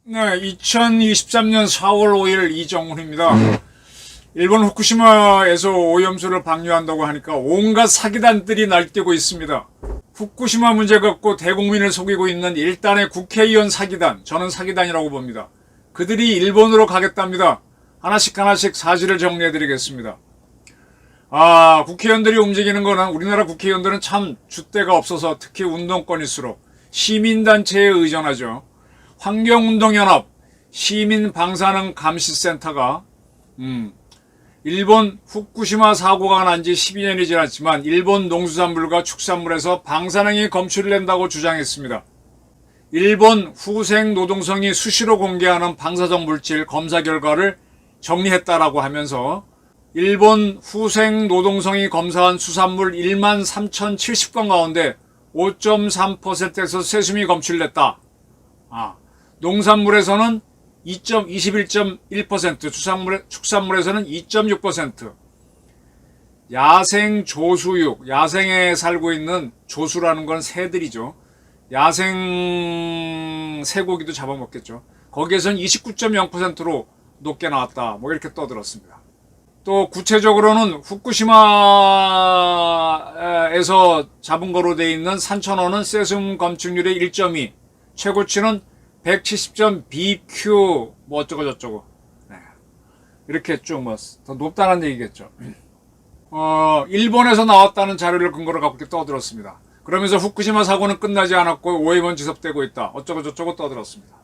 네, 2023년 4월 5일 이정훈입니다. 일본 후쿠시마에서 오염수를 방류한다고 하니까 온갖 사기단들이 날뛰고 있습니다. 후쿠시마 문제 갖고 대국민을 속이고 있는 일단의 국회의원 사기단, 저는 사기단이라고 봅니다. 그들이 일본으로 가겠답니다. 하나씩 사실을 정리해드리겠습니다. 국회의원들이 움직이는 거는, 우리나라 국회의원들은 참 줏대가 없어서 특히 운동권일수록 시민단체에 의존하죠. 환경운동연합 시민방사능 감시센터가 일본 후쿠시마 사고가 난 지 12년이 지났지만 일본 농수산물과 축산물에서 방사능이 검출된다고 주장했습니다. 일본 후생노동성이 수시로 공개하는 방사성 물질 검사 결과를 정리했다라고 하면서 일본 후생노동성이 검사한 수산물 13,070건 가운데 5.3%에서 세슘이 검출됐다. 농산물에서는 21.1%, 축산물에서는 2.6%. 야생 조수육, 야생에 살고 있는 조수라는 건 새들이죠. 야생 쇠고기도 잡아먹겠죠. 거기에서는 29.0%로 높게 나왔다. 뭐 이렇게 떠들었습니다. 또 구체적으로는 후쿠시마에서 잡은 거로 돼 있는 산천어는 세슘 검출률이 1.2, 최고치는 170점 BQ 뭐 어쩌고 저쩌고. 네. 이렇게 쭉 뭐 더 높다는 얘기겠죠. 일본에서 나왔다는 자료를 근거로 갖고 이렇게 떠들었습니다. 그러면서 후쿠시마 사고는 끝나지 않았고 오염은 지속되고 있다. 어쩌고 저쩌고 떠들었습니다.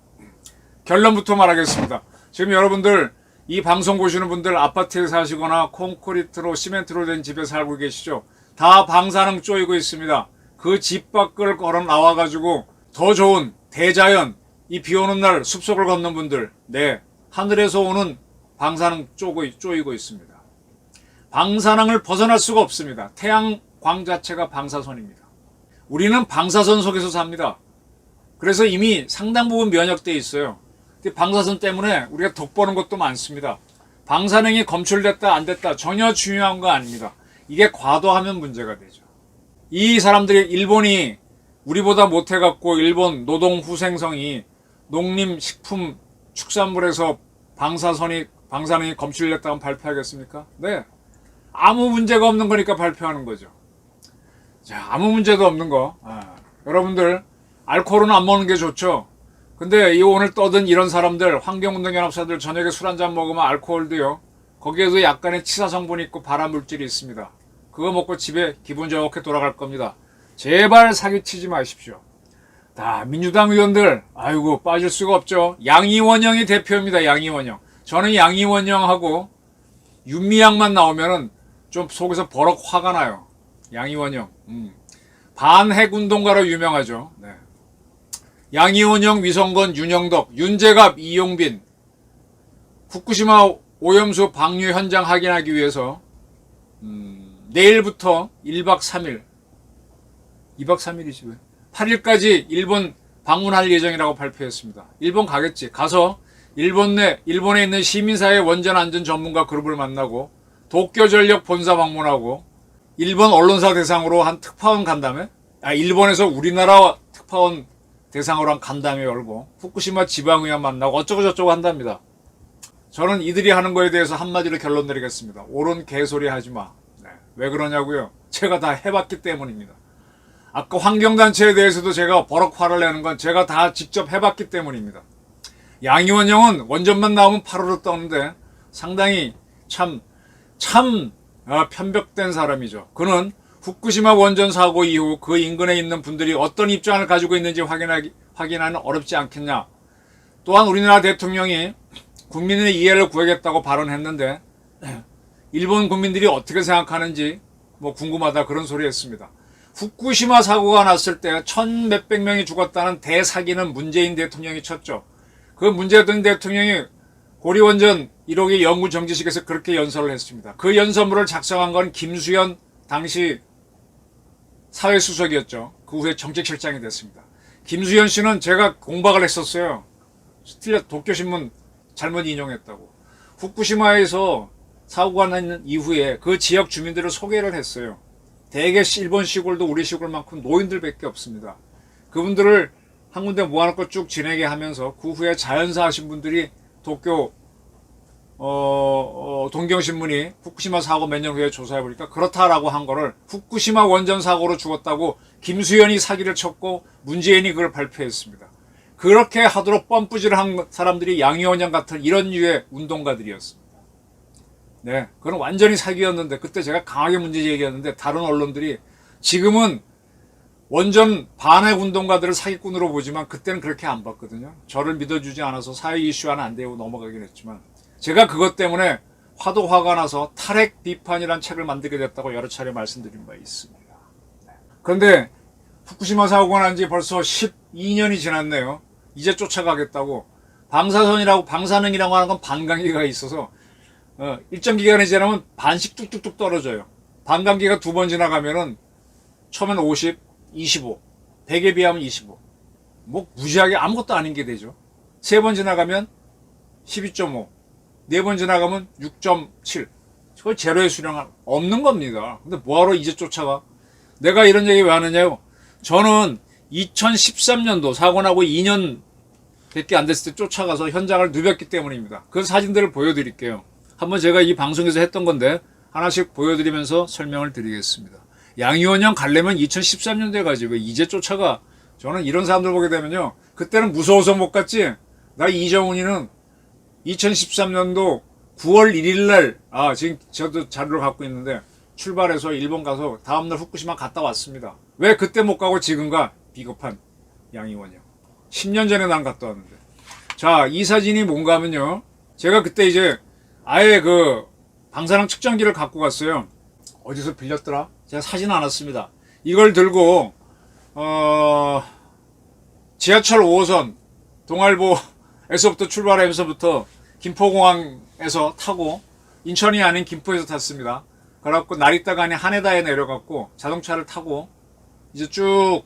결론부터 말하겠습니다. 지금 여러분들 이 방송 보시는 분들 아파트에 사시거나 콘크리트로 시멘트로 된 집에 살고 계시죠? 다 방사능 쪼이고 있습니다. 그 집 밖을 걸어 나와가지고 더 좋은 대자연, 이 비 오는 날 숲속을 걷는 분들, 네, 하늘에서 오는 방사능 쪼이고 있습니다. 방사능을 벗어날 수가 없습니다. 태양광 자체가 방사선입니다. 우리는 방사선 속에서 삽니다. 그래서 이미 상당 부분 면역되어 있어요. 방사선 때문에 우리가 덕보는 것도 많습니다. 방사능이 검출됐다 안 됐다 전혀 중요한 거 아닙니다. 이게 과도하면 문제가 되죠. 이 사람들이, 일본이 우리보다 못해갖고 일본 노동후생성이 농림식품 축산물에서 방사능이 검출됐다고 발표하겠습니까? 네. 아무 문제가 없는 거니까 발표하는 거죠. 자, 아무 문제도 없는 거. 여러분들, 알코올은 안 먹는 게 좋죠? 근데 이 오늘 떠든 이런 사람들, 환경운동연합사들 저녁에 술 한잔 먹으면 알코올도요, 거기에도 약간의 치사 성분이 있고 발암물질이 있습니다. 그거 먹고 집에 기분 좋게 돌아갈 겁니다. 제발 사기치지 마십시오. 민주당 의원들, 아이고, 빠질 수가 없죠. 양이원영이 대표입니다. 양이원영. 저는 양이원영하고 윤미향만 나오면은 좀 속에서 버럭 화가 나요. 양이원영. 반핵운동가로 유명하죠. 네. 양이원영, 위성건, 윤영덕, 윤재갑, 이용빈. 후쿠시마 오염수 방류 현장 확인하기 위해서 내일부터 1박 3일, 2박 3일이지 왜? 8일까지 일본 방문할 예정이라고 발표했습니다. 일본 가겠지. 가서 일본에 있는 시민사회 원전안전 전문가 그룹을 만나고 도쿄전력 본사 방문하고 일본 언론사 대상으로 한 특파원 간담회? 일본에서 우리나라 특파원 대상으로 한 간담회 열고 후쿠시마 지방의원 만나고 어쩌고 저쩌고 한답니다. 저는 이들이 하는 거에 대해서 한마디로 결론 내리겠습니다. 옳은 개소리 하지 마. 네. 왜 그러냐고요? 제가 다 해봤기 때문입니다. 아까 환경단체에 대해서도 제가 버럭 화를 내는 건 제가 다 직접 해봤기 때문입니다. 양이원영은 원전만 나오면 8호로 떠는데 상당히 참 편벽된 사람이죠. 그는 후쿠시마 원전 사고 이후 그 인근에 있는 분들이 어떤 입장을 가지고 있는지 확인하는 어렵지 않겠냐. 또한 우리나라 대통령이 국민의 이해를 구하겠다고 발언했는데 일본 국민들이 어떻게 생각하는지 뭐 궁금하다 그런 소리 했습니다. 후쿠시마 사고가 났을 때 1,몇백 명이 죽었다는 대사기는 문재인 대통령이 쳤죠. 그 문재인 대통령이 고리원전 1호기 연구 정지식에서 그렇게 연설을 했습니다. 그 연설문을 작성한 건 김수현 당시 사회수석이었죠. 그 후에 정책실장이 됐습니다. 김수현 씨는 제가 공박을 했었어요. 도쿄신문 잘못 인용했다고. 후쿠시마에서 사고가 난 이후에 그 지역 주민들을 소개를 했어요. 대개 일본 시골도 우리 시골만큼 노인들밖에 없습니다. 그분들을 한 군데 모아놓고 쭉 지내게 하면서 그 후에 자연사 하신 분들이 도쿄 동경신문이 후쿠시마 사고 몇 년 후에 조사해보니까 그렇다라고 한 거를 후쿠시마 원전 사고로 죽었다고 김수현이 사기를 쳤고 문재인이 그걸 발표했습니다. 그렇게 하도록 뻔뿌질을 한 사람들이 양이원영 같은 이런 류의 운동가들이었습니다. 네, 그건 완전히 사기였는데 그때 제가 강하게 문제 제기했는데 다른 언론들이 지금은 원전 반핵 운동가들을 사기꾼으로 보지만 그때는 그렇게 안 봤거든요. 저를 믿어주지 않아서 사회 이슈화는 안 되고 넘어가긴 했지만 제가 그것 때문에 화도 화가 나서 탈핵 비판이란 책을 만들게 됐다고 여러 차례 말씀드린 바 있습니다. 그런데 후쿠시마 사고가 난 지 벌써 12년이 지났네요. 이제 쫓아가겠다고. 방사능이라고 하는 건 반감기가 있어서 일정 기간이 지나면 반씩 뚝뚝뚝 떨어져요. 반감기가 2번 지나가면은 처음엔 50, 25, 100에 비하면 25. 뭐 무지하게 아무것도 아닌 게 되죠. 3번 지나가면 12.5, 4번 지나가면 6.7. 그걸 제로의 수량 없는 겁니다. 근데 뭐하러 이제 쫓아가? 내가 이런 얘기 왜 하느냐요? 저는 2013년도 사고 나고 2년 밖에 안 됐을 때 쫓아가서 현장을 누볐기 때문입니다. 그 사진들을 보여드릴게요. 한번 제가 이 방송에서 했던 건데 하나씩 보여드리면서 설명을 드리겠습니다. 양이원영 가려면 2013년도에 가지 왜 이제 쫓아가? 저는 이런 사람들 보게 되면요. 그때는 무서워서 못 갔지. 나 이정훈이는 2013년도 9월 1일 날 지금 저도 자료를 갖고 있는데 출발해서 일본 가서 다음날 후쿠시마 갔다 왔습니다. 왜 그때 못 가고 지금 가? 비겁한 양이원영. 10년 전에 난 갔다 왔는데. 자, 이 사진이 뭔가 하면요. 제가 그때 이제 아예 그 방사능 측정기를 갖고 갔어요. 어디서 빌렸더라? 제가 사진 안 왔습니다. 이걸 들고 지하철 5호선 동아일보에서부터 출발하면서부터 김포공항에서 타고 인천이 아닌 김포에서 탔습니다. 그래갖고 나리타가 아닌 하네다에 내려갔고 자동차를 타고 이제 쭉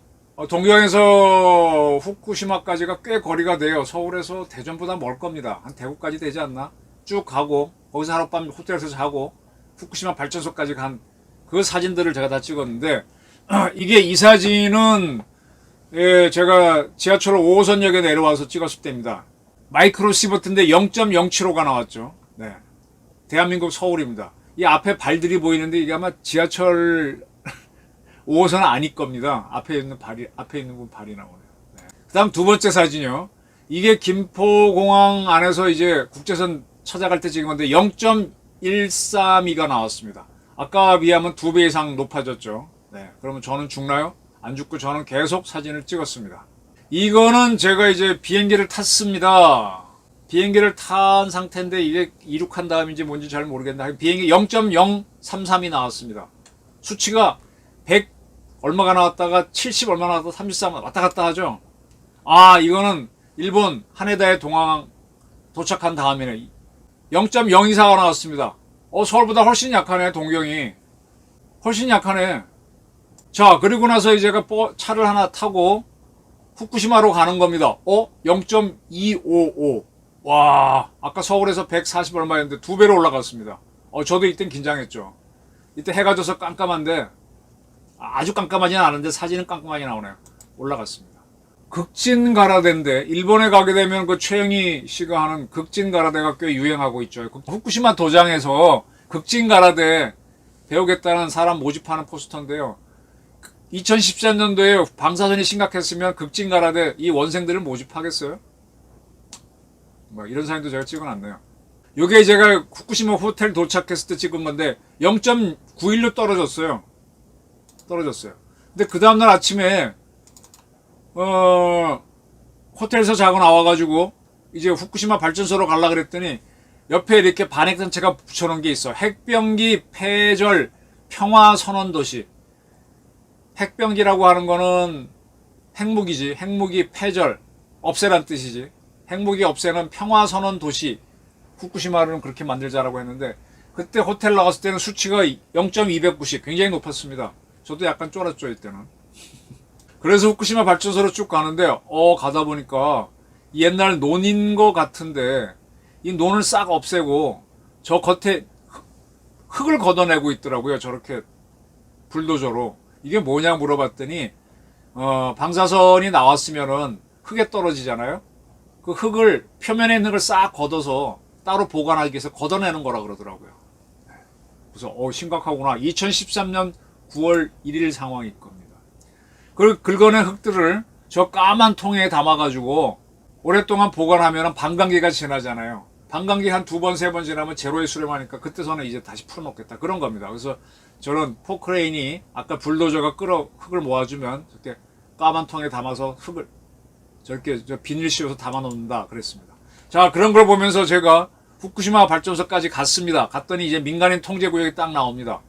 동경에서 후쿠시마까지가 꽤 거리가 돼요. 서울에서 대전보다 멀 겁니다. 한 대구까지 되지 않나? 쭉 가고 거기서 하룻밤 호텔에서 자고 후쿠시마 발전소까지 간 그 사진들을 제가 다 찍었는데 이게 이 사진은 제가 지하철 5호선역에 내려와서 찍었을 때입니다. 마이크로 시버트인데 0.075가 나왔죠. 네, 대한민국 서울입니다. 이 앞에 발들이 보이는데 이게 아마 지하철 5호선은 아닐 겁니다. 앞에 있는 분 발이 나오네요. 네. 그다음 두 번째 사진이요. 이게 김포공항 안에서 이제 국제선 찾아갈 때 찍은 건데 0.132가 나왔습니다. 아까와 비하면 2배 이상 높아졌죠. 네, 그러면 저는 죽나요? 안 죽고 저는 계속 사진을 찍었습니다. 이거는 제가 이제 비행기를 탔습니다. 비행기를 탄 상태인데 이게 이륙한 다음인지 뭔지 잘 모르겠는데 비행기 0.033이 나왔습니다. 수치가 100 얼마가 나왔다가 70 얼마 나왔다가 33 왔다 갔다 하죠. 이거는 일본 하네다에 동항 도착한 다음에는 0.024가 나왔습니다. 서울보다 훨씬 약하네. 동경이 훨씬 약하네. 자, 그리고 나서 이제 제가 차를 하나 타고 후쿠시마로 가는 겁니다. 0.255. 와, 아까 서울에서 140 얼마였는데 2배로 올라갔습니다. 저도 이땐 긴장했죠. 이때 해가 져서 깜깜한데 아주 깜깜하지는 않은데 사진은 깜깜하게 나오네요. 올라갔습니다. 극진가라데인데 일본에 가게 되면 그 최영희 씨가 하는 극진가라데가 꽤 유행하고 있죠. 후쿠시마 도장에서 극진가라데 배우겠다는 사람 모집하는 포스터인데요. 2013년도에 방사선이 심각했으면 극진가라데 이 원생들을 모집하겠어요? 뭐 이런 사진도 제가 찍어놨네요. 요게 제가 후쿠시마 호텔 도착했을 때 찍은 건데 0.91로 떨어졌어요. 근데 그 다음날 아침에 호텔에서 자고 나와가지고 이제 후쿠시마 발전소로 가려고 그랬더니 옆에 이렇게 반핵전체가 붙여놓은 게 있어. 핵병기 폐절 평화선언도시. 핵병기라고 하는 거는 핵무기지. 핵무기 폐절 없애란 뜻이지. 핵무기 없애는 평화선언도시. 후쿠시마를 그렇게 만들자라고 했는데 그때 호텔 나갔을 때는 수치가 0.290 굉장히 높았습니다. 저도 약간 쫄았죠 이때는. 그래서 후쿠시마 발전소로 쭉 가는데 가다 보니까 옛날 논인 거 같은데 이 논을 싹 없애고 저 겉에 흙을 걷어내고 있더라고요. 저렇게 불도저로. 이게 뭐냐 물어봤더니 방사선이 나왔으면은 흙에 떨어지잖아요. 그 흙을 표면에 있는 걸 싹 걷어서 따로 보관하기 위해서 걷어내는 거라 그러더라고요. 그래서 심각하구나. 2013년 9월 1일 상황일 겁니다. 그 긁어낸 흙들을 저 까만 통에 담아가지고 오랫동안 보관하면 반감기가 지나잖아요. 반감기 한 2번, 3번 지나면 제로에 수렴하니까 그때서는 이제 다시 풀어놓겠다. 그런 겁니다. 그래서 저는 포크레인이 아까 불도저가 흙을 모아주면 저렇게 까만 통에 담아서 흙을 저렇게 비닐 씌워서 담아놓는다 그랬습니다. 자, 그런 걸 보면서 제가 후쿠시마 발전소까지 갔습니다. 갔더니 이제 민간인 통제구역이 딱 나옵니다.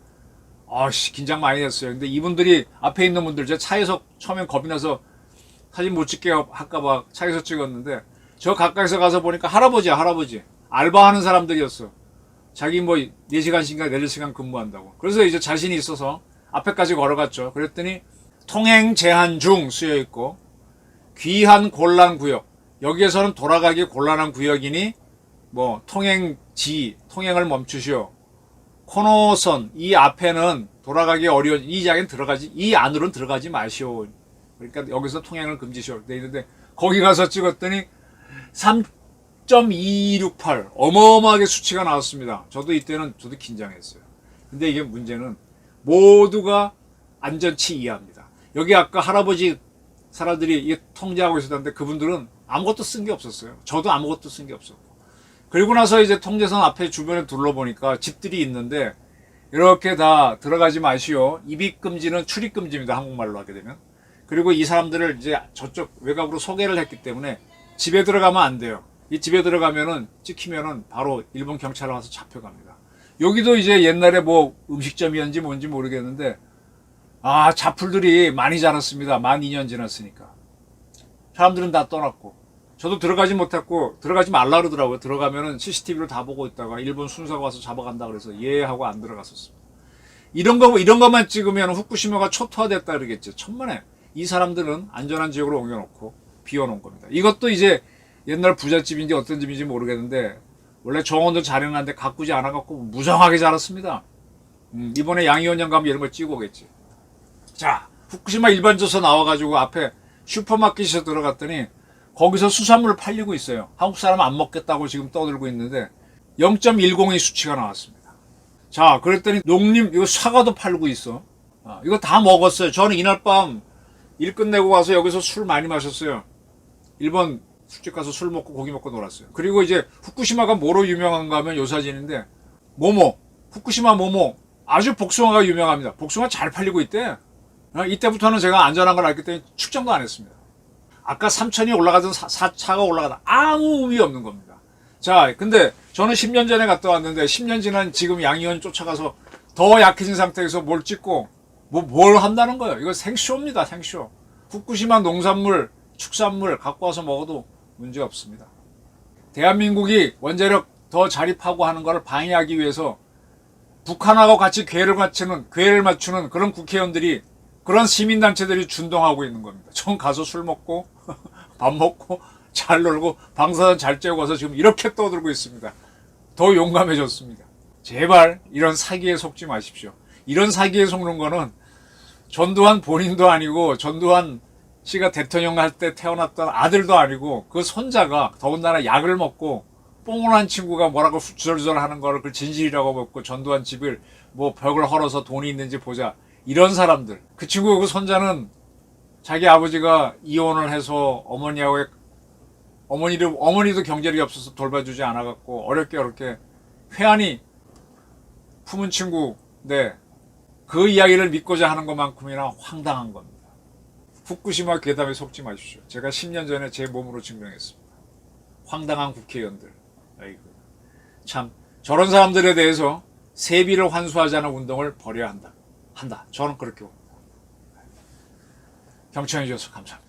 긴장 많이 했어요. 근데 이분들이 앞에 있는 분들, 제 차에서 처음엔 겁이 나서 사진 못 찍게 할까봐 차에서 찍었는데 저 가까이서 가서 보니까 할아버지. 알바하는 사람들이었어. 자기 뭐 4시간씩인가 4시간 근무한다고. 그래서 이제 자신이 있어서 앞에까지 걸어갔죠. 그랬더니 통행 제한 중 쓰여 있고 귀한 곤란 구역. 여기에서는 돌아가기 곤란한 구역이니 뭐 통행을 멈추시오. 코너선 이 앞에는 돌아가기 어려운 이 안으로는 들어가지 마시오. 그러니까 여기서 통행을 금지시오. 돼 있는데 거기 가서 찍었더니 3.268 어마어마하게 수치가 나왔습니다. 저도 긴장했어요. 근데 이게 문제는 모두가 안전치 이하입니다. 여기 아까 할아버지 사람들이 이게 통제하고 있었는데 그분들은 아무것도 쓴 게 없었어요. 저도 아무것도 쓴 게 없었고. 그리고 나서 이제 통제선 앞에 주변에 둘러보니까 집들이 있는데 이렇게 다 들어가지 마시오. 입입금지는 출입금지입니다. 한국말로 하게 되면. 그리고 이 사람들을 이제 저쪽 외곽으로 소개를 했기 때문에 집에 들어가면 안 돼요. 이 집에 들어가면은 찍히면은 바로 일본 경찰 와서 잡혀갑니다. 여기도 이제 옛날에 뭐 음식점이었는지 뭔지 모르겠는데 자풀들이 많이 자랐습니다. 만 2년 지났으니까. 사람들은 다 떠났고 저도 들어가지 못했고 들어가지 말라 그러더라고요. 들어가면은 CCTV로 다 보고 있다가 일본 순사가 와서 잡아간다 그래서 예 하고 안 들어갔었습니다. 이런 것만 찍으면 후쿠시마가 초토화됐다 그러겠죠. 천만에 이 사람들은 안전한 지역으로 옮겨놓고 비워놓은 겁니다. 이것도 이제 옛날 부잣집인지 어떤 집인지 모르겠는데 원래 정원도 잘 해놨는데 가꾸지 않아갖고 무성하게 자랐습니다. 이번에 양이원장 가면 이런 걸 찍어 오겠지. 자, 후쿠시마 일반조서 나와가지고 앞에 슈퍼마켓에 들어갔더니 거기서 수산물 팔리고 있어요. 한국 사람 안 먹겠다고 지금 떠들고 있는데 0.10의 수치가 나왔습니다. 자, 그랬더니 이거 사과도 팔고 있어. 이거 다 먹었어요. 저는 이날 밤 일 끝내고 와서 여기서 술 많이 마셨어요. 일본 술집 가서 술 먹고 고기 먹고 놀았어요. 그리고 이제 후쿠시마가 뭐로 유명한가 하면 요 사진인데 후쿠시마 모모 아주 복숭아가 유명합니다. 복숭아 잘 팔리고 있대. 이때부터는 제가 안전한 걸 알기 때문에 측정도 안 했습니다. 아까 3천이 올라가던 차가 올라가다 아무 의미 없는 겁니다. 자, 근데 저는 10년 전에 갔다 왔는데 10년 지난 지금 양이원 쫓아가서 더 약해진 상태에서 뭘 찍고 뭘 한다는 거예요. 이거 생쇼입니다. 생쇼. 후쿠시마 농산물, 축산물 갖고 와서 먹어도 문제 없습니다. 대한민국이 원자력 더 자립하고 하는 것을 방해하기 위해서 북한하고 같이 궤를 맞추는 그런 국회의원들이 그런 시민단체들이 준동하고 있는 겁니다. 전 가서 술 먹고 밥 먹고 잘 놀고 방사선 잘 쬐고 와서 지금 이렇게 떠들고 있습니다. 더 용감해졌습니다. 제발 이런 사기에 속지 마십시오. 이런 사기에 속는 거는 전두환 본인도 아니고 전두환 씨가 대통령 할 때 태어났던 아들도 아니고 그 손자가 더군다나 약을 먹고 뽕을 한 친구가 뭐라고 주절주절 하는 거를 그 진실이라고 먹고 전두환 집을 뭐 벽을 헐어서 돈이 있는지 보자. 이런 사람들. 그 친구 그 손자는 자기 아버지가 이혼을 해서 어머니도 경제력이 없어서 돌봐주지 않아갖고 어렵게 회한이 품은 친구인데 그 이야기를 믿고자 하는 것만큼이나 황당한 겁니다. 후쿠시마 괴담에 속지 마십시오. 제가 10년 전에 제 몸으로 증명했습니다. 황당한 국회의원들. 아이고. 참 저런 사람들에 대해서 세비를 환수하자는 운동을 벌여야 한다. 저는 그렇게 봅니다. 경청해 주셔서 감사합니다.